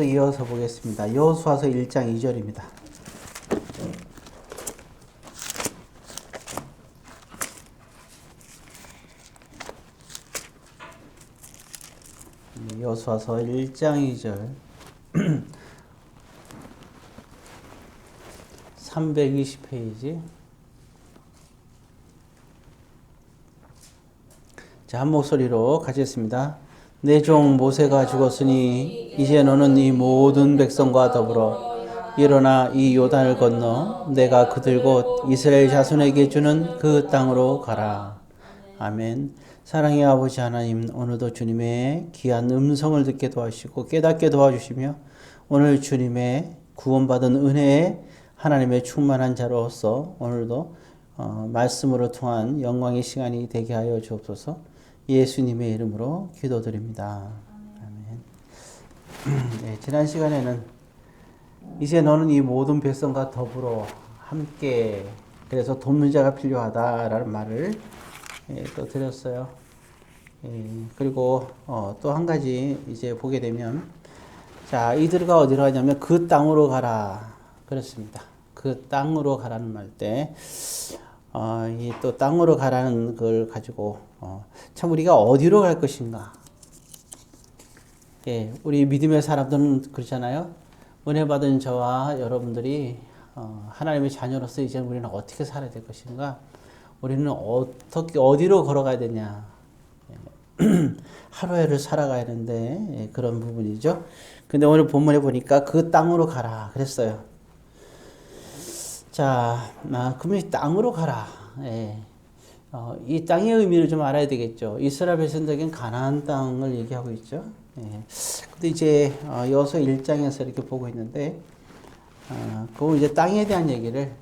이어서 보겠습니다. 여호수아서 1장 2절입니다. 여호수아서 1장 2절 320페이지. 자, 한 목소리로 같이 했습니다. 내 종 모세가 죽었으니 이제 너는 이 모든 백성과 더불어 일어나 이 요단을 건너 내가 그들 곧 이스라엘 자손에게 주는 그 땅으로 가라. 아멘. 사랑의 아버지 하나님, 오늘도 주님의 귀한 음성을 듣게 도와주시고 깨닫게 도와주시며 오늘 주님의 구원받은 은혜에 하나님의 충만한 자로서 오늘도 말씀으로 통한 영광의 시간이 되게 하여 주옵소서. 예수님의 이름으로 기도드립니다. 아멘. 네, 지난 시간에는 이제 너는 이 모든 백성과 더불어 함께, 그래서 돕는 자가 필요하다라는 말을 또 드렸어요. 그리고 또 한 가지 이제 보게 되면, 자, 이들과 어디로 가냐면 그 땅으로 가라 그렇습니다. 그 땅으로 가라는 말 때 이 또 땅으로 가라는 걸 가지고 참 우리가 어디로 갈 것인가. 우리 믿음의 사람들은 그렇잖아요. 은혜 받은 저와 여러분들이 하나님의 자녀로서 이제 우리는 어떻게 살아야 될 것인가. 우리는 어떻게 어디로 걸어가야 되냐. 하루하루를 살아가야 하는데 그런 부분이죠. 근데 오늘 본문에 보니까 그 땅으로 가라 그랬어요. 자, 그러면 이 땅으로 가라. 이 땅의 의미를 좀 알아야 되겠죠. 이스라엘 백성들에겐 가나안 땅을 얘기하고 있죠. 근데 이제 여호수아 1장에서 이렇게 보고 있는데, 그 이제 땅에 대한 얘기를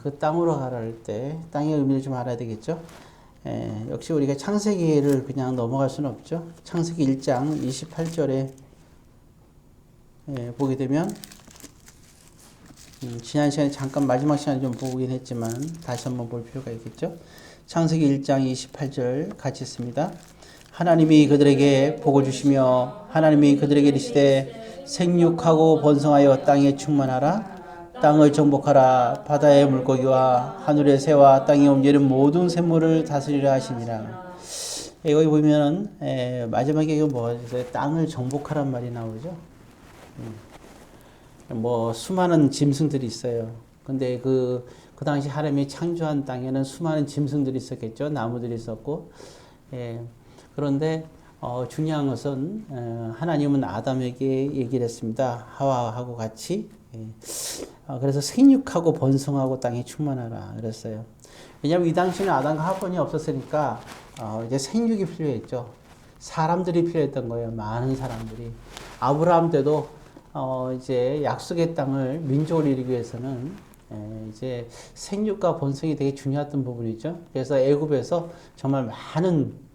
그 땅으로 가라 할 때 땅의 의미를 좀 알아야 되겠죠. 역시 우리가 창세기를 그냥 넘어갈 수는 없죠. 창세기 1장 28절에 보게 되면, 지난 시간에 잠깐 마지막 시간에 좀 보긴 했지만 다시 한번 볼 필요가 있겠죠. 창세기 1장 28절 같이 있습니다. 하나님이 그들에게 복을 주시며 하나님이 그들에게 이르시되 생육하고 번성하여 땅에 충만하라. 땅을 정복하라. 바다의 물고기와 하늘의 새와 땅에 움직이는 모든 생물을 다스리라 하시니라. 여기 보면 마지막에 이거 뭐죠? 땅을 정복하란 말이 나오죠. 뭐 수많은 짐승들이 있어요. 근데 그 당시 하나님이 창조한 땅에는 수많은 짐승들이 있었겠죠. 나무들이 있었고. 그런데 중요한 것은 하나님은 아담에게 얘기를 했습니다. 하와하고 같이. 그래서 생육하고 번성하고 땅에 충만하라 그랬어요. 왜냐하면 이 당시는 아담과 하와뿐이 없었으니까 이제 생육이 필요했죠. 사람들이 필요했던 거예요. 많은 사람들이. 아브라함 때도 이제 약속의 땅을 민족을 이루기 위해서는 이제 생육과 번성이 되게 중요했던 부분이죠. 그래서 애굽에서 정말 많은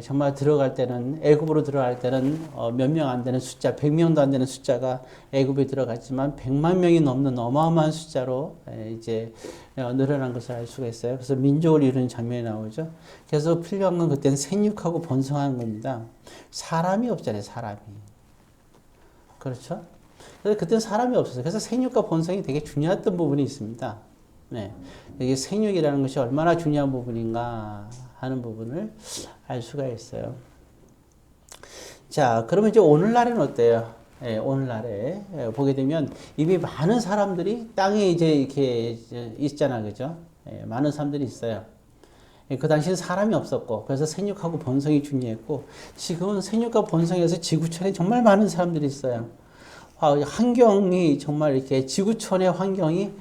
정말 들어갈 때는 애굽으로 들어갈 때는 몇 명 안 되는 숫자, 100명도 안 되는 숫자가 애굽에 들어갔지만 100만 명이 넘는 어마어마한 숫자로 이제 늘어난 것을 알 수가 있어요. 그래서 민족을 이루는 장면이 나오죠. 그래서 필요한 건 그때는 생육하고 번성하는 겁니다. 사람이 없잖아요, 사람이. 그렇죠? 그래서 그때는 사람이 없었어요. 그래서 생육과 번성이 되게 중요했던 부분이 있습니다. 이게 생육이라는 것이 얼마나 중요한 부분인가 하는 부분을 알 수가 있어요. 자, 그러면 이제 오늘날에는 어때요? 오늘날에 보게 되면 이미 많은 사람들이 땅에 이제 이렇게 있잖아, 그죠? 많은 사람들이 있어요. 그 당시엔 사람이 없었고, 그래서 생육하고 번성이 중요했고, 지금은 생육과 번성에서 지구촌에 정말 많은 사람들이 있어요. 환경이 정말 이렇게 지구촌의 환경이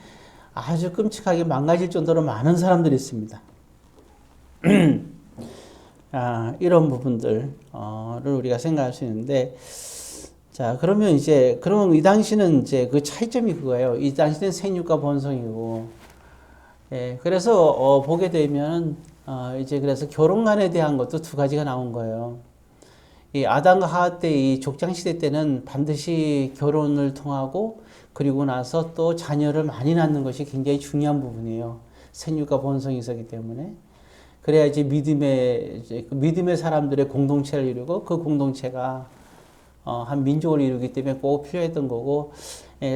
아주 끔찍하게 망가질 정도로 많은 사람들이 있습니다. 이런 부분들을 우리가 생각할 수 있는데, 자, 그러면 이 당시는 이제 그 차이점이 그거예요. 이 당시는 생육과 번성이고, 그래서 보게 되면 이제 그래서 결혼관에 대한 것도 두 가지가 나온 거예요. 이 아담과 하와 때 이 족장 시대 때는 반드시 결혼을 통하고 그리고 나서 또 자녀를 많이 낳는 것이 굉장히 중요한 부분이에요. 생육과 번성이 있었기 때문에. 그래야 이제 믿음의 사람들의 공동체를 이루고 그 공동체가 한 민족을 이루기 때문에 꼭 필요했던 거고,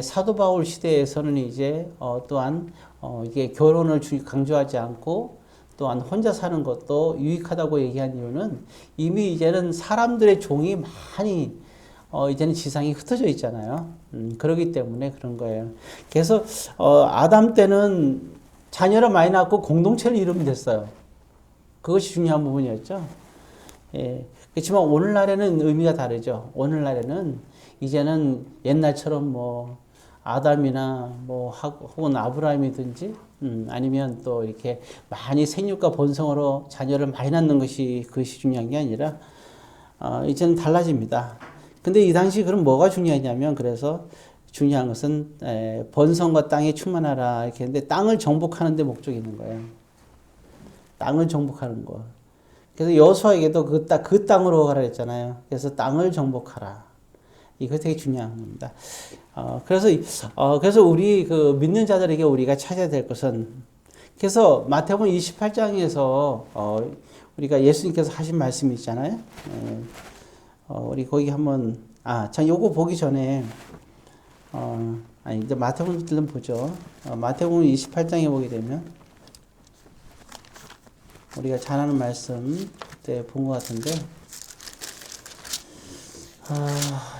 사도 바울 시대에서는 이제 또한 이게 결혼을 강조하지 않고 또한 혼자 사는 것도 유익하다고 얘기한 이유는 이미 이제는 사람들의 종이 많이 이제는 지상에 흩어져 있잖아요. 그렇기 때문에 그런 거예요. 그래서 아담 때는 자녀를 많이 낳고 공동체를 이루면 됐어요. 그것이 중요한 부분이었죠. 예. 그렇지만 오늘날에는 의미가 다르죠. 오늘날에는 이제는 옛날처럼 뭐 아담이나 뭐 혹은 아브라함이든지 아니면 또 이렇게 많이 생육과 번성으로 자녀를 많이 낳는 그것이 중요한 게 아니라 이제는 달라집니다. 근데 이 당시 그럼 뭐가 중요하냐면 그래서 중요한 것은 번성과 땅에 충만하라 이렇게 했는데 땅을 정복하는 데 목적이 있는 거예요. 땅을 정복하는 거. 그래서 여호수아에게도 그 땅으로 가라 했잖아요. 그래서 땅을 정복하라. 이거 되게 중요한 겁니다. 그래서 우리 그 믿는 자들에게 우리가 찾아야 될 것은 그래서 마태복음 28장에서 우리가 예수님께서 하신 말씀이 있잖아요. 우리 거기 한번 참 요거 보기 전에 이제 마태복음 좀 보죠. 마태복음 28장에 보게 되면 우리가 잘 아는 말씀 그때 본 것 같은데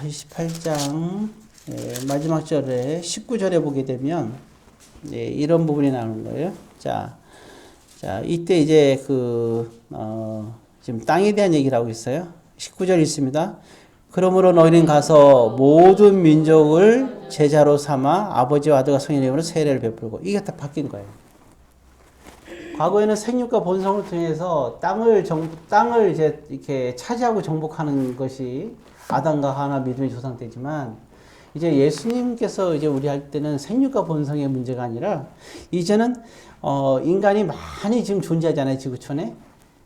28장 마지막 절에 19절에 보게 되면 이런 부분이 나오는 거예요. 자 이때 이제 지금 땅에 대한 얘기를 하고 있어요. 19절 있습니다. 그러므로 너희는 가서 모든 민족을 제자로 삼아 아버지와 아들과 성령의 이름으로 세례를 베풀고 이게 다 바뀐 거예요. 과거에는 생육과 번성을 통해서 땅을 이제 이렇게 차지하고 정복하는 것이 아담과 하나 믿음의 조상 때지만 이제 예수님께서 이제 우리 할 때는 생육과 번성의 문제가 아니라 이제는 인간이 많이 지금 존재하잖아요, 지구촌에.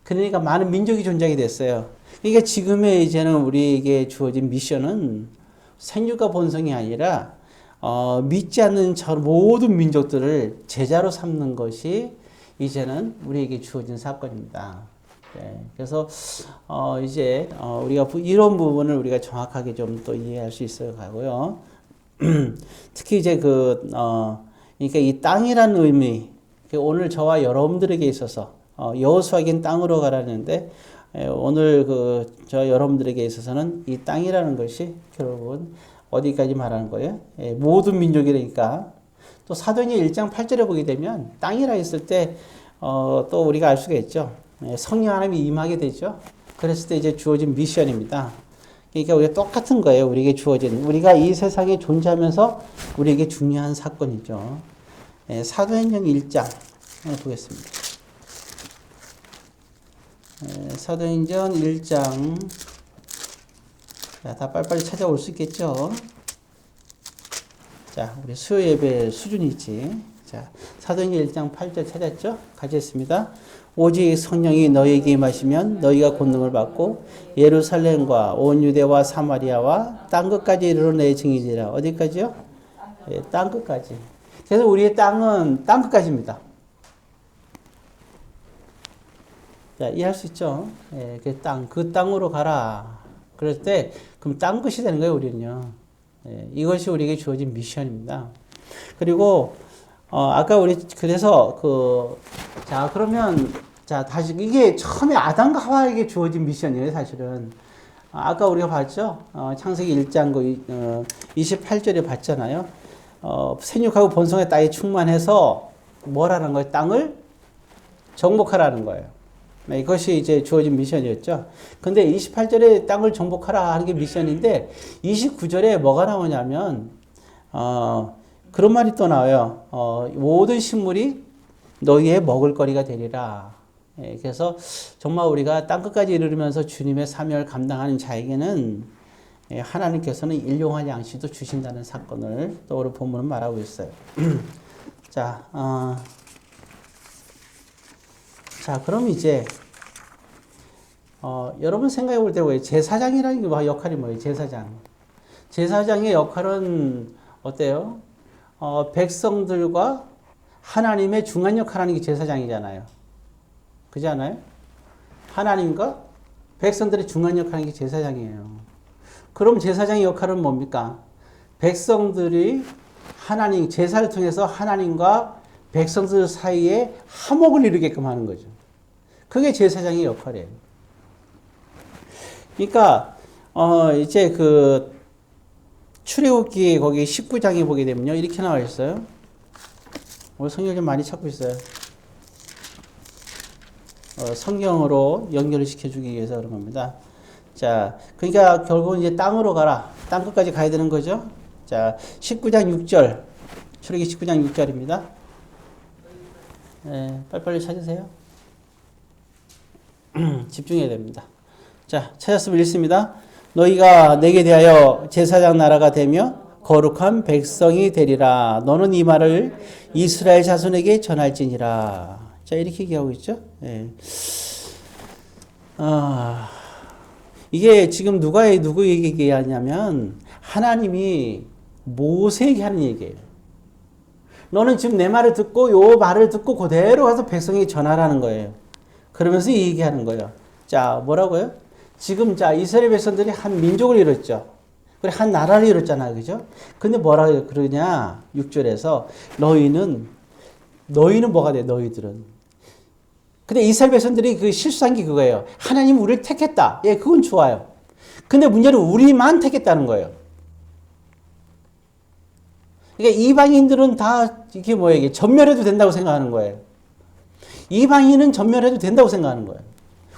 그러니까 많은 민족이 존재하게 됐어요. 그러니까 지금의 이제는 우리에게 주어진 미션은 생육과 번성이 아니라 믿지 않는 모든 민족들을 제자로 삼는 것이 이제는 우리에게 주어진 사건입니다. 그래서 이제 우리가 이런 부분을 우리가 정확하게 좀 또 이해할 수 있어야 하고요. 특히 이제 그러니까 이 땅이라는 의미, 오늘 저와 여러분들에게 있어서 여호수아에겐 땅으로 가라는데 오늘 저 여러분들에게 있어서는 이 땅이라는 것이 결국은 어디까지 말하는 거예요? 모든 민족이라니까. 또 사도행전 1장 8절에 보게 되면 땅이라 했을 때 또 우리가 알 수가 있죠. 성령 하나님이 임하게 되죠. 그랬을 때 이제 주어진 미션입니다. 그러니까 우리가 똑같은 거예요. 우리에게 주어진 우리가 이 세상에 존재하면서 우리에게 중요한 사건이죠. 사도행전 1장 보겠습니다. 사도행전 1장 다 빨리빨리 찾아올 수 있겠죠. 자, 우리 수요 예배 수준이 있지. 자, 사도행전 1장 8절 찾았죠? 같이 했습니다. 오직 성령이 너희에게 임하시면 너희가 권능을 받고 예루살렘과 온 유대와 사마리아와 땅끝까지 이르러 내 증인이라. 어디까지요? 땅끝까지. 그래서 우리의 땅은 땅끝까지입니다. 자, 이해할 수 있죠? 그 땅으로 가라. 그럴 때, 그럼 땅끝이 되는 거예요, 우리는요. 이것이 우리에게 주어진 미션입니다. 그리고, 아까 그래서, 그러면, 다시, 이게 처음에 아담과 하와에게 주어진 미션이에요, 사실은. 아까 우리가 봤죠? 창세기 1장 28절에 봤잖아요. 생육하고 번성의 땅에 충만해서 뭐라는 거예요? 땅을 정복하라는 거예요. 이것이 이제 주어진 미션이었죠. 근데 28절에 땅을 정복하라 하는 게 미션인데 29절에 뭐가 나오냐면 그런 말이 또 나와요. 모든 식물이 너희의 먹을거리가 되리라. 그래서 정말 우리가 땅끝까지 이르면서 주님의 사명을 감당하는 자에게는 하나님께서는 일용할 양식도 주신다는 사건을 또 오늘 본문은 말하고 있어요. 자, 그럼 이제, 여러분 생각해 볼 때 왜 제사장이라는 게 역할이 뭐예요? 제사장. 제사장의 역할은 어때요? 백성들과 하나님의 중간 역할 하는 게 제사장이잖아요. 그렇지 않아요? 하나님과 백성들의 중간 역할 하는 게 제사장이에요. 그럼 제사장의 역할은 뭡니까? 백성들이 하나님, 제사를 통해서 하나님과 백성들 사이에 화목을 이루게끔 하는 거죠. 그게 제사장의 역할이에요. 그러니까, 이제 출애굽기 거기 19장에 보게 되면요. 이렇게 나와 있어요. 오늘 성경 좀 많이 찾고 있어요. 성경으로 연결을 시켜주기 위해서 그런 겁니다. 자, 그러니까 결국은 이제 땅으로 가라. 땅 끝까지 가야 되는 거죠. 자, 19장 6절. 출애굽기 19장 6절입니다. 빨리빨리 찾으세요. 집중해야 됩니다. 자, 찾았으면 읽습니다. 너희가 내게 대하여 제사장 나라가 되며 거룩한 백성이 되리라. 너는 이 말을 이스라엘 자손에게 전할지니라. 자, 이렇게 얘기하고 있죠. 예. 이게 지금 누구 얘기하냐면 하나님이 모세에게 하는 얘기예요. 너는 지금 내 말을 듣고 요 말을 듣고 그대로 가서 백성에게 전하라는 거예요. 그러면서 이 얘기하는 거예요. 자, 뭐라고요? 지금 자 이스라엘 백성들이 한 민족을 이뤘죠. 그래 한 나라를 이뤘잖아요. 그죠? 근데 뭐라 그러냐? 6절에서 너희는 뭐가 돼? 너희들은. 근데 이스라엘 백성들이 그 실수한 게 그거예요. 하나님 우리를 택했다. 예, 그건 좋아요. 근데 문제는 우리만 택했다는 거예요. 그러니까 이방인들은 다 이게 뭐예요? 이게 전멸해도 된다고 생각하는 거예요. 이방인은 전멸해도 된다고 생각하는 거예요.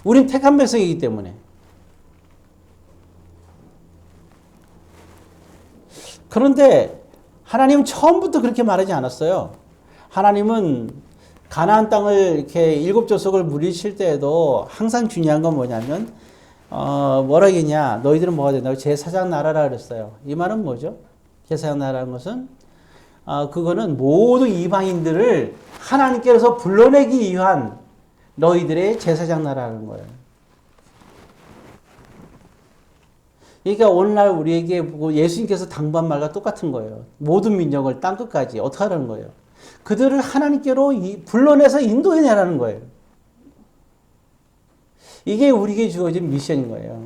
우린 택한 백성이기 때문에. 그런데 하나님은 처음부터 그렇게 말하지 않았어요. 하나님은 가나안 땅을 이렇게 7족속을 물리칠 때에도 항상 중요한 건 뭐냐면 뭐라 했냐? 너희들은 뭐가 된다고? 제사장 나라라 그랬어요. 이 말은 뭐죠? 제사장 나라는 것은 그거는 모든 이방인들을 하나님께서 불러내기 위한 너희들의 제사장 나라는 거예요. 그러니까 오늘날 우리에게 예수님께서 당부한 말과 똑같은 거예요. 모든 민족을 땅끝까지 어떻게 하라는 거예요? 그들을 하나님께로 불러내서 인도해내라는 거예요. 이게 우리에게 주어진 미션인 거예요.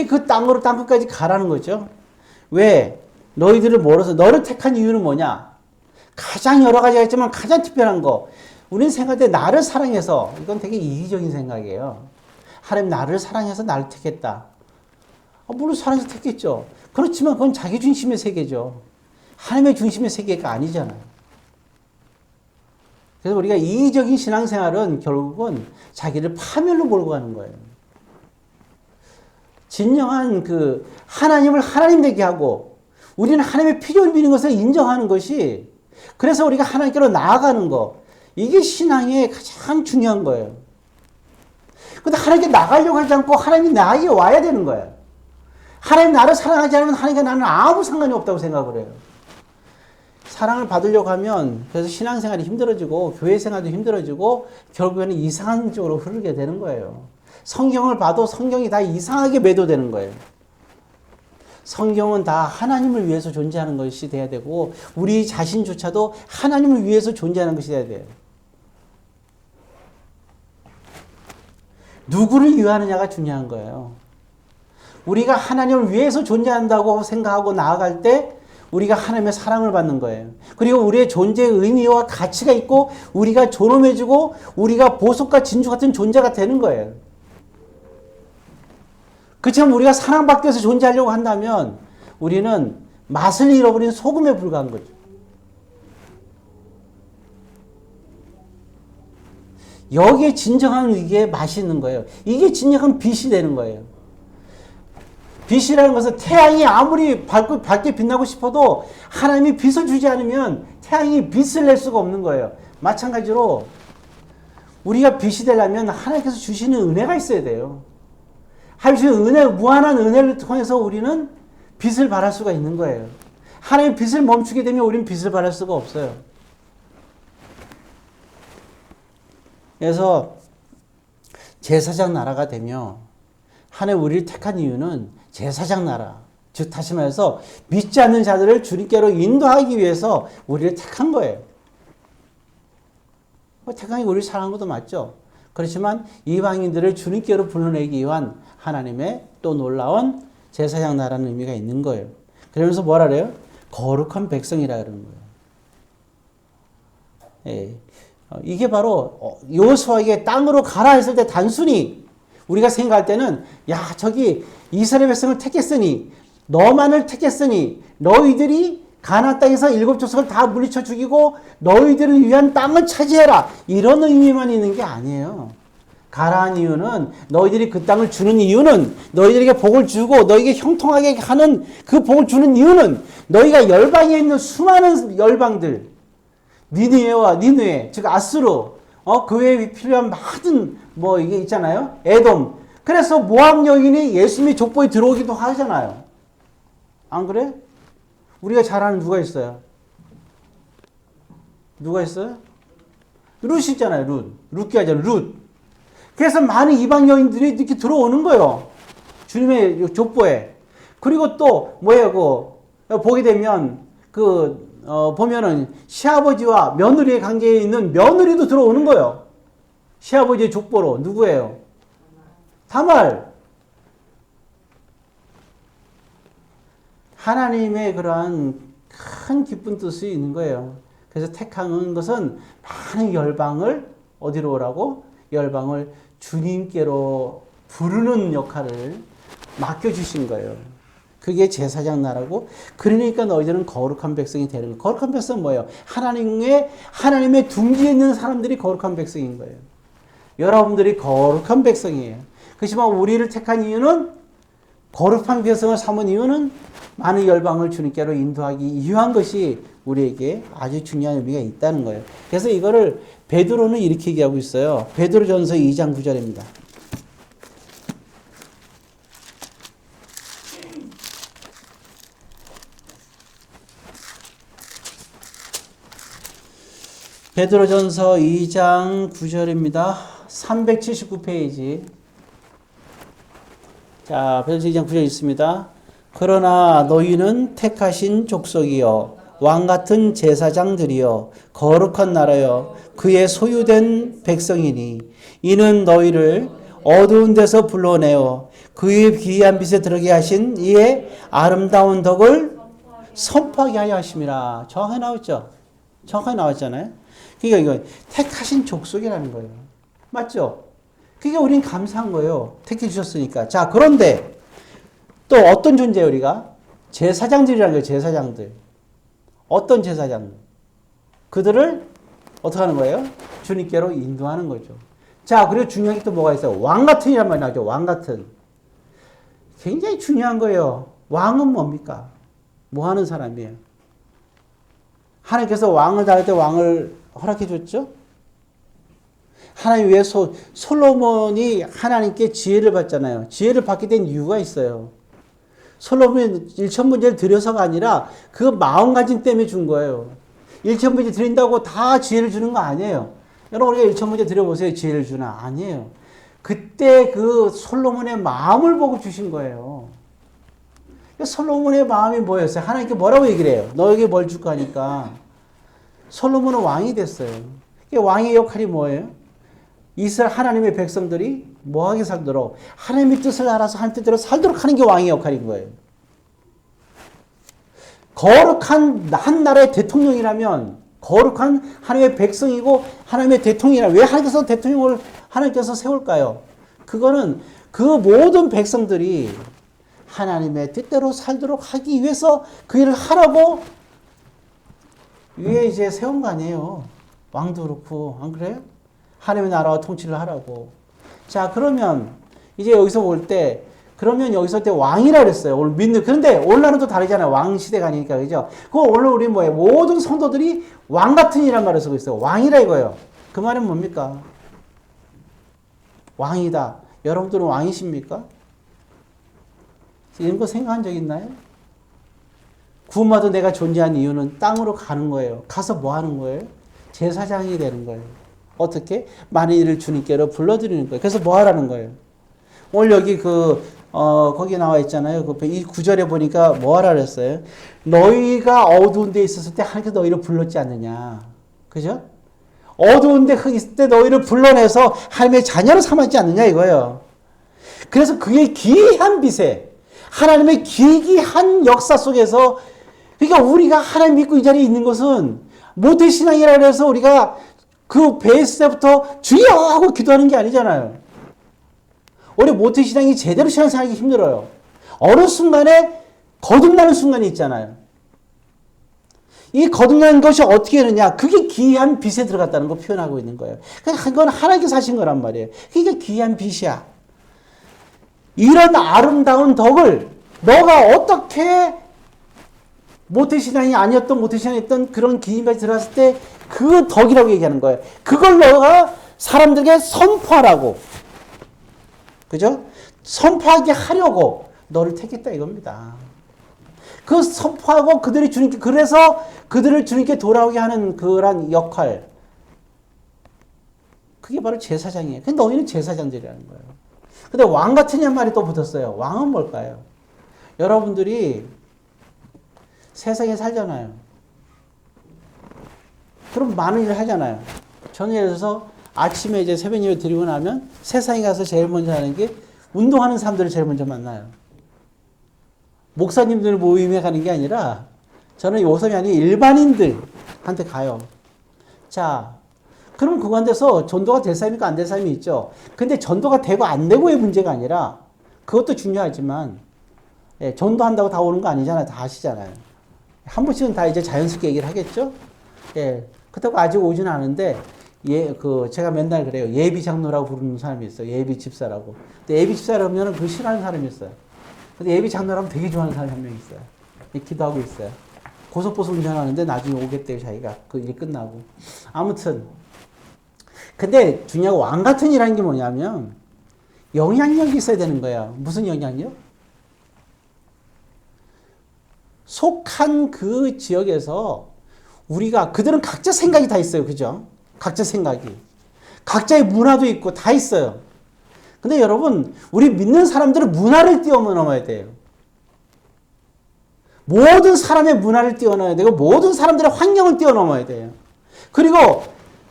그 땅으로 땅끝까지 가라는 거죠. 왜? 너희들을 멀어서 너를 택한 이유는 뭐냐? 가장 여러 가지가 있지만 가장 특별한 거. 우리는 생각할 때 나를 사랑해서 이건 되게 이기적인 생각이에요. 하나님 나를 사랑해서 나를 택했다. 물론 사랑해서 택했죠. 그렇지만 그건 자기 중심의 세계죠. 하나님의 중심의 세계가 아니잖아요. 그래서 우리가 이기적인 신앙생활은 결국은 자기를 파멸로 몰고 가는 거예요. 진정한 하나님을 하나님 되게 하고 우리는 하나님의 필요를 비는 것을 인정하는 것이 그래서 우리가 하나님께로 나아가는 거 이게 신앙의 가장 중요한 거예요. 근데 하나님께 나가려고 하지 않고 하나님이 나에게 와야 되는 거예요. 하나님 나를 사랑하지 않으면 하나님과 나는 아무 상관이 없다고 생각을 해요. 사랑을 받으려고 하면 그래서 신앙생활이 힘들어지고 교회 생활도 힘들어지고 결국에는 이상한 쪽으로 흐르게 되는 거예요. 성경을 봐도 성경이 다 이상하게 매도되는 거예요. 성경은 다 하나님을 위해서 존재하는 것이 돼야 되고 우리 자신조차도 하나님을 위해서 존재하는 것이 돼야 돼요. 누구를 위하느냐가 중요한 거예요. 우리가 하나님을 위해서 존재한다고 생각하고 나아갈 때 우리가 하나님의 사랑을 받는 거예요. 그리고 우리의 존재의 의미와 가치가 있고 우리가 존엄해지고 우리가 보석과 진주 같은 존재가 되는 거예요. 그렇지만 우리가 사랑받기 위해서 존재하려고 한다면 우리는 맛을 잃어버린 소금에 불과한 거죠. 여기에 진정한 이게 맛이 있는 거예요. 이게 진정한 빛이 되는 거예요. 빛이라는 것은 태양이 아무리 밝게 빛나고 싶어도 하나님이 빛을 주지 않으면 태양이 빛을 낼 수가 없는 거예요. 마찬가지로 우리가 빛이 되려면 하나님께서 주시는 은혜가 있어야 돼요. 하나님의 은혜, 무한한 은혜를 통해서 우리는 빛을 발할 수가 있는 거예요. 하나님의 빛을 멈추게 되면 우리는 빛을 발할 수가 없어요. 그래서 제사장 나라가 되며 하나님 우리를 택한 이유는 제사장 나라, 즉 다시 말해서 믿지 않는 자들을 주님께로 인도하기 위해서 우리를 택한 거예요. 택한 게 우리를 사랑한 것도 맞죠. 그렇지만 이방인들을 주님께로 불러내기 위한 하나님의 또 놀라운 제사장 나라는 의미가 있는 거예요. 그러면서 뭐라 그래요? 거룩한 백성이라 그러는 거예요. 예. 이게 바로 여호수아에게 땅으로 가라 했을 때 단순히 우리가 생각할 때는 야 저기 이스라엘 백성을 택했으니 너만을 택했으니 너희들이 가나안 땅에서 7족속을 다 물리쳐 죽이고 너희들을 위한 땅을 차지해라 이런 의미만 있는 게 아니에요. 가라한 이유는 너희들이 그 땅을 주는 이유는 너희들에게 복을 주고 너희에게 형통하게 하는 그 복을 주는 이유는 너희가 열방에 있는 수많은 열방들 니느웨와 니느웨 즉 아수르 그 외에 필요한 많은 뭐 이게 있잖아요. 에돔. 그래서 모압 여인이 예수님의 족보에 들어오기도 하잖아요. 안 그래? 우리가 잘 아는 누가 있어요? 누가 있어요? 룻 있잖아요. 룻 기하잖아요. 룻. 그래서 많은 이방 여인들이 이렇게 들어오는 거예요. 주님의 족보에. 그리고 또 뭐예요? 보게 되면 보면은 시아버지와 며느리의 관계에 있는 며느리도 들어오는 거예요. 시아버지의 족보로. 누구예요? 다말. 하나님의 그러한 큰 기쁜 뜻이 있는 거예요. 그래서 택하는 것은 많은 열방을 어디로 오라고? 열방을 주님께로 부르는 역할을 맡겨주신 거예요. 그게 제사장 나라고. 그러니까 너희들은 거룩한 백성이 되는 거예요. 거룩한 백성은 뭐예요? 하나님의 둥지에 있는 사람들이 거룩한 백성인 거예요. 여러분들이 거룩한 백성이에요. 그렇지만 우리를 택한 이유는 거룩한 백성을 삼은 이유는 많은 열방을 주님께로 인도하기 위한 것이 우리에게 아주 중요한 의미가 있다는 거예요. 그래서 이거를 베드로는 이렇게 얘기하고 있어요. 베드로전서 2장 9절입니다. 베드로전서 2장 9절입니다. 379페이지. 자, 베드로전서 2장 9절 있습니다. 그러나 너희는 택하신 족속이요 왕같은 제사장들이요 거룩한 나라요 그의 소유된 백성이니 이는 너희를 어두운 데서 불러내어 그의 귀한 빛에 들어게 하신 이의 아름다운 덕을 선포하게 하여 하심이라. 정확하게 나왔죠? 정확하게 나왔잖아요. 그러니까 이거 택하신 족속이라는 거예요. 맞죠? 그게 우린 감사한 거예요. 택해 주셨으니까. 자, 그런데 또 어떤 존재예요, 우리가? 제사장들이라는 거예요, 제사장들. 어떤 제사장? 그들을 어떻게 하는 거예요? 주님께로 인도하는 거죠. 자, 그리고 중요한 게 또 뭐가 있어요? 왕 같은 이란 말이 나오죠, 왕 같은. 굉장히 중요한 거예요. 왕은 뭡니까? 뭐 하는 사람이에요? 하나님께서 왕을 달을 때 왕을 허락해 줬죠? 하나님 왜 솔로몬이 하나님께 지혜를 받잖아요. 지혜를 받게 된 이유가 있어요. 솔로몬이 일천문제를 드려서가 아니라 그 마음가짐 때문에 준 거예요. 일천문제 드린다고 다 지혜를 주는 거 아니에요. 여러분 우리가 일천문제 드려보세요. 지혜를 주나? 아니에요. 그때 그 솔로몬의 마음을 보고 주신 거예요. 솔로몬의 마음이 뭐였어요? 하나님께 뭐라고 얘기를 해요? 너에게 뭘 줄까 하니까 솔로몬은 왕이 됐어요. 왕의 역할이 뭐예요? 이스라엘 하나님의 백성들이 뭐하게 살도록 하나님의 뜻을 알아서 하나님 뜻대로 살도록 하는 게 왕의 역할인 거예요. 거룩한 한 나라의 대통령이라면 거룩한 하나님의 백성이고 하나님의 대통령이라 왜 하나님께서 대통령을 하나님께서 세울까요? 그거는 그 모든 백성들이 하나님의 뜻대로 살도록 하기 위해서 그 일을 하라고 위에 이제 세운 거 아니에요. 왕도 그렇고 안 그래요? 하나님의 나라와 통치를 하라고. 자, 그러면 이제 여기서 볼 때 그러면 여기서 때 왕이라 그랬어요. 오늘 믿는. 그런데 오늘날은 또 다르잖아요. 왕 시대가 아니니까. 그죠? 그 오늘 우리 뭐예요? 모든 성도들이 왕 같은 이란 말을 쓰고 있어요. 왕이라 이거예요. 그 말은 뭡니까? 왕이다. 여러분들은 왕이십니까? 이런 거 생각한 적 있나요? 구원받은 내가 존재한 이유는 땅으로 가는 거예요. 가서 뭐 하는 거예요? 제사장이 되는 거예요. 어떻게? 많은 일을 주님께로 불러드리는 거예요. 그래서 뭐 하라는 거예요? 오늘 여기 거기 나와 있잖아요. 이 구절에 보니까 뭐 하라 그랬어요? 너희가 어두운 데 있었을 때 하나님께서 너희를 불렀지 않느냐. 그죠? 어두운 데 있을 때 너희를 불러내서 하나님의 자녀로 삼았지 않느냐 이거예요. 그래서 그의 귀한 빛에 하나님의 기이한 역사 속에서, 그러니까 우리가 하나님 믿고 이 자리에 있는 것은 모태신앙이라 해서 우리가 그 베이스 때부터 주여 하고 기도하는 게 아니잖아요. 우리 모태신앙이 제대로 신앙생활하기 힘들어요. 어느 순간에 거듭나는 순간이 있잖아요. 이 거듭나는 것이 어떻게 되느냐? 그게 기이한 빛에 들어갔다는 거 표현하고 있는 거예요. 그건 하나님께서 하신 거란 말이에요. 그게 기이한 빛이야. 이런 아름다운 덕을 너가 어떻게 모태신앙이 아니었던 모태신앙이었던 그런 기이한빛에 들어갔을 때 그 덕이라고 얘기하는 거예요. 그걸 너가 사람들에게 선포하라고. 그죠? 선포하게 하려고 너를 택했다 이겁니다. 그 선포하고 그들이 주님께, 그래서 그들을 주님께 돌아오게 하는 그런 역할. 그게 바로 제사장이에요. 근데 너희는 제사장들이라는 거예요. 근데 왕 같으냐 말이 또 붙었어요. 왕은 뭘까요? 여러분들이 세상에 살잖아요. 그럼 많은 일을 하잖아요. 저는 예를 들어서 아침에 이제 새벽 예배 드리고 나면 세상에 가서 제일 먼저 하는 게 운동하는 사람들을 제일 먼저 만나요. 목사님들 모임에 가는 게 아니라 저는 요섬이 아닌 일반인들한테 가요. 자, 그럼 그건데서 전도가 될 사람이 있고 안 될 사람이 있죠. 근데 전도가 되고 안 되고의 문제가 아니라 그것도 중요하지만 전도한다고 다 오는 거 아니잖아요. 다 아시잖아요. 한 번씩은 다 이제 자연스럽게 얘기를 하겠죠. 그렇다고 아직 오지는 않은데 제가 맨날 그래요. 예비 장로라고 부르는 사람이 있어요. 예비 집사라고. 근데 예비 집사라고 하면 그 싫어하는 사람이 있어요. 근데 예비 장로라면 되게 좋아하는 사람이 한 명 있어요. 기도하고 있어요. 고속버스 운전하는데 나중에 오겠대요, 자기가. 그 일 끝나고. 아무튼. 근데 중요한 왕 같은 일이라는 게 뭐냐면, 영향력이 있어야 되는 거예요. 무슨 영향력? 속한 그 지역에서 우리가, 그들은 각자 생각이 다 있어요. 그죠? 각자 생각이. 각자의 문화도 있고 다 있어요. 근데 여러분, 우리 믿는 사람들은 문화를 뛰어넘어야 돼요. 모든 사람의 문화를 뛰어넘어야 되고 모든 사람들의 환경을 뛰어넘어야 돼요. 그리고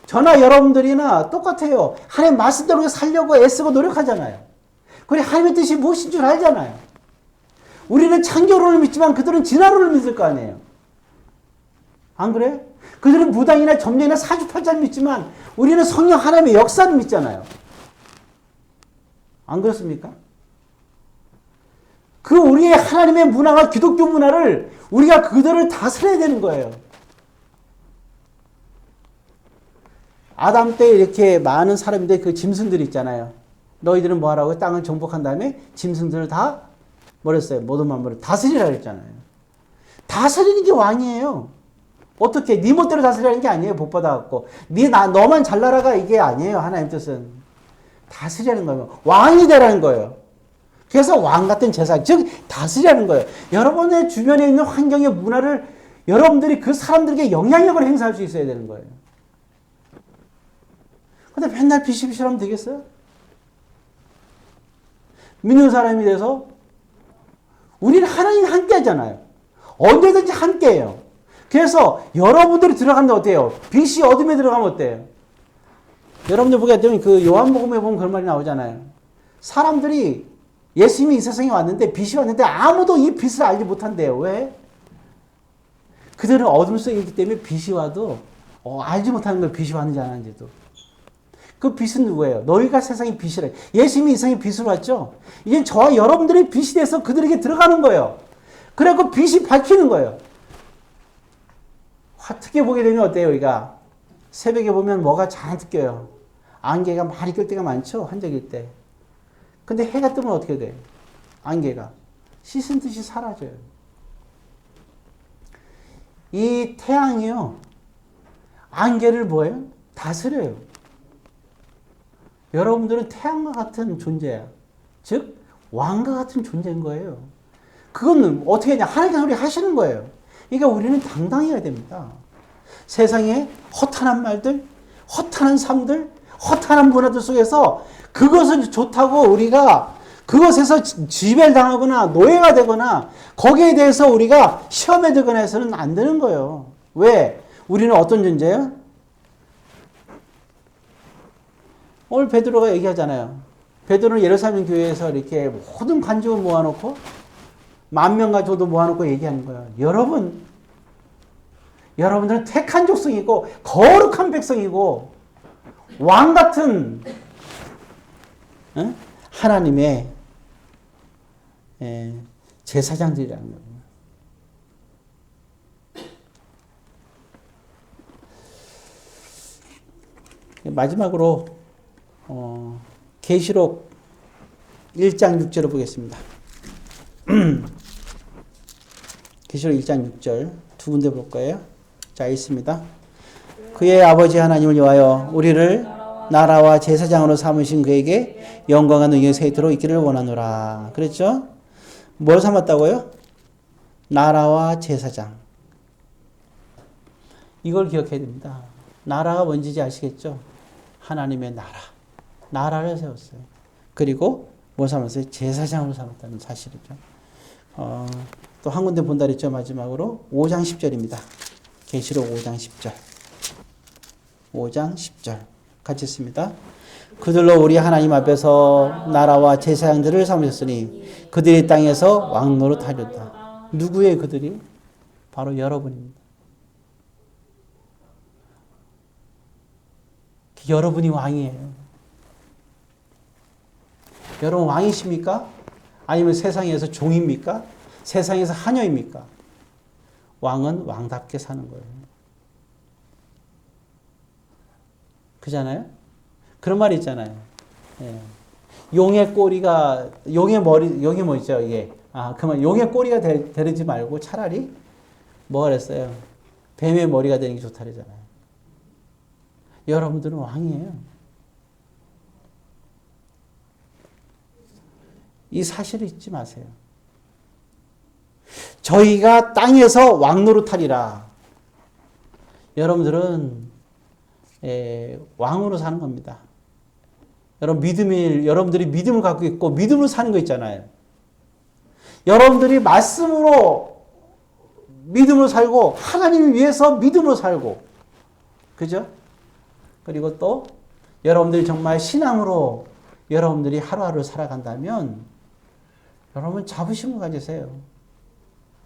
저나 여러분들이나 똑같아요. 하나님 말씀대로 살려고 애쓰고 노력하잖아요. 그리고 하나님의 뜻이 무엇인 줄 알잖아요. 우리는 창조론을 믿지만 그들은 진화론을 믿을 거 아니에요. 안 그래요? 그들은 무당이나 점령이나 사주팔자를 믿지만 우리는 성령 하나님의 역사를 믿잖아요. 안 그렇습니까? 그 우리의 하나님의 문화와 기독교 문화를 우리가 그들을 다스려야 되는 거예요. 아담 때 이렇게 많은 사람들 그 짐승들 있잖아요. 너희들은 뭐 하라고? 땅을 정복한 다음에 짐승들을 다 뭐랬어요? 모든 만물을 다스리라 그랬잖아요. 다스리는 게 왕이에요. 어떻게? 네 멋대로 다스리라는 게 아니에요. 복 받아갖고. 너만 잘 나라가 이게 아니에요. 하나님 뜻은. 다스리라는 거예요. 왕이 되라는 거예요. 그래서 왕 같은 제사, 즉 다스리라는 거예요. 여러분의 주변에 있는 환경의 문화를 여러분들이 그 사람들에게 영향력을 행사할 수 있어야 되는 거예요. 근데 맨날 비실비실하면 되겠어요? 믿는 사람이 돼서 우리는 하나님 함께 하잖아요. 언제든지 함께해요. 그래서 여러분들이 들어가면 어때요? 빛이 어둠에 들어가면 어때요? 여러분들 보게 되면 그 요한복음에 보면 그런 말이 나오잖아요. 사람들이 예수님이 이 세상에 왔는데 빛이 왔는데 아무도 이 빛을 알지 못한대요. 왜? 그들은 어둠 속에 있기 때문에 빛이 와도 알지 못하는 거예요. 빛이 왔는지 안 왔는지도. 그 빛은 누구예요? 너희가 세상의 빛이래. 예수님이 이 세상에 빛으로 왔죠? 이제 저와 여러분들의 빛이 돼서 그들에게 들어가는 거예요. 그래갖고 빛이 밝히는 거예요. 어떻게 보게 되면 어때요? 우리가 새벽에 보면 뭐가 잔뜩 껴요. 안개가 많이 낄 때가 많죠? 한적일 때. 근데 해가 뜨면 어떻게 돼요? 안개가 씻은 듯이 사라져요. 이 태양이요. 안개를 뭐예요? 다스려요. 여러분들은 태양과 같은 존재야. 즉 왕과 같은 존재인 거예요. 그건 어떻게 하냐? 하나님께서 우리 하시는 거예요. 그러니까 우리는 당당해야 됩니다. 세상에 허탄한 말들, 허탄한 삶들, 허탄한 문화들 속에서 그것은 좋다고 우리가 그것에서 지배를 당하거나 노예가 되거나 거기에 대해서 우리가 시험에 들거나 해서는 안 되는 거예요. 왜? 우리는 어떤 존재예요? 오늘 베드로가 얘기하잖아요. 베드로는 예루살렘 교회에서 이렇게 모든 관중을 모아놓고 10,000명 가지고도 모아놓고 얘기하는 거예요. 여러분들은 택한 족속이고 거룩한 백성이고 왕 같은 하나님의 제사장들이라는 거예요. 마지막으로 계시록 1장 6절을 보겠습니다. 계시록 1장 6절 두 군데 볼 거예요. 자, 있습니다. 그의 아버지 하나님을 위하여 우리를 나라와 제사장으로 삼으신 그에게 영광과 능력이 세도록 있기를 원하노라. 그랬죠? 뭘 삼았다고요? 나라와 제사장. 이걸 기억해야 됩니다. 나라가 뭔지 아시겠죠? 하나님의 나라. 나라를 세웠어요. 그리고 뭐 삼았어요? 제사장으로 삼았다는 사실이죠. 또 한 군데 본다 그랬죠? 마지막으로 5장 10절입니다. 계시록 5장 10절. 5장 10절. 같이 읽습니다. 그들로 우리 하나님 앞에서 나라와 제사장들을 삼으셨으니 그들이 땅에서 왕노릇하렸다. 누구의 그들이? 바로 여러분입니다. 여러분이 왕이에요. 여러분 왕이십니까? 아니면 세상에서 종입니까? 세상에서 하녀입니까? 왕은 왕답게 사는 거예요. 그잖아요? 그런 말이 있잖아요. 예. 용의 꼬리가, 용의 머리, 용이 뭐죠, 이게? 그러면 용의 꼬리가 되지 말고 차라리 뭐가 그랬어요? 뱀의 머리가 되는 게 좋다 그러잖아요. 여러분들은 왕이에요. 이 사실을 잊지 마세요. 저희가 땅에서 왕노릇하리라. 여러분들은 왕으로 사는 겁니다. 여러분들이 믿음을 갖고 있고 믿음으로 사는 거 있잖아요. 여러분들이 말씀으로 믿음으로 살고 하나님을 위해서 믿음으로 살고, 그죠? 그리고 또 여러분들이 정말 신앙으로 여러분들이 하루하루 살아간다면 여러분 자부심을 가지세요.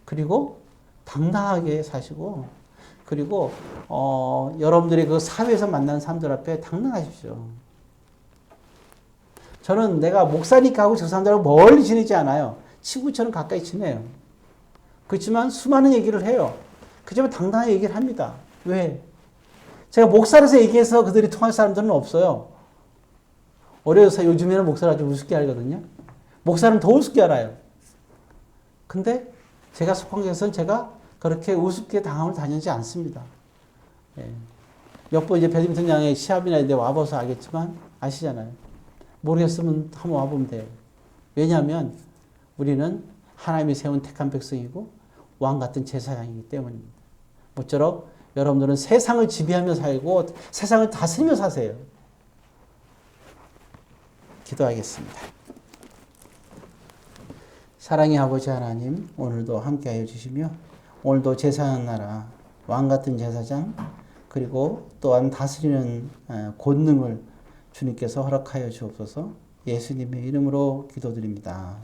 그리고 당당하게 사시고, 그리고 여러분들이 그 사회에서 만나는 사람들 앞에 당당하십시오. 저는 내가 목사니까 하고 저 사람들하고 멀리 지내지 않아요. 친구처럼 가까이 지내요. 그렇지만 수많은 얘기를 해요. 그렇지만 당당하게 얘기를 합니다. 왜? 제가 목사라서 얘기해서 그들이 통할 사람들은 없어요. 어려서 요즘에는 목사를 아주 우습게 알거든요. 목사는 더 우습게 알아요. 근데 제가 속한 것은 제가 그렇게 우습게 당함을 다니지 않습니다. 예. 몇 번 이제 배드민턴장에 시합이나 이제 와봐서 알겠지만, 아시잖아요. 모르겠으면 한번 와보면 돼요. 왜냐하면 우리는 하나님이 세운 택한 백성이고 왕 같은 제사장이기 때문입니다. 모쪼록 여러분들은 세상을 지배하며 살고 세상을 다스리며 사세요. 기도하겠습니다. 사랑의 아버지 하나님, 오늘도 함께하여 주시며 오늘도 제사하는 나라, 왕 같은 제사장, 그리고 또한 다스리는 권능을 주님께서 허락하여 주옵소서. 예수님의 이름으로 기도드립니다.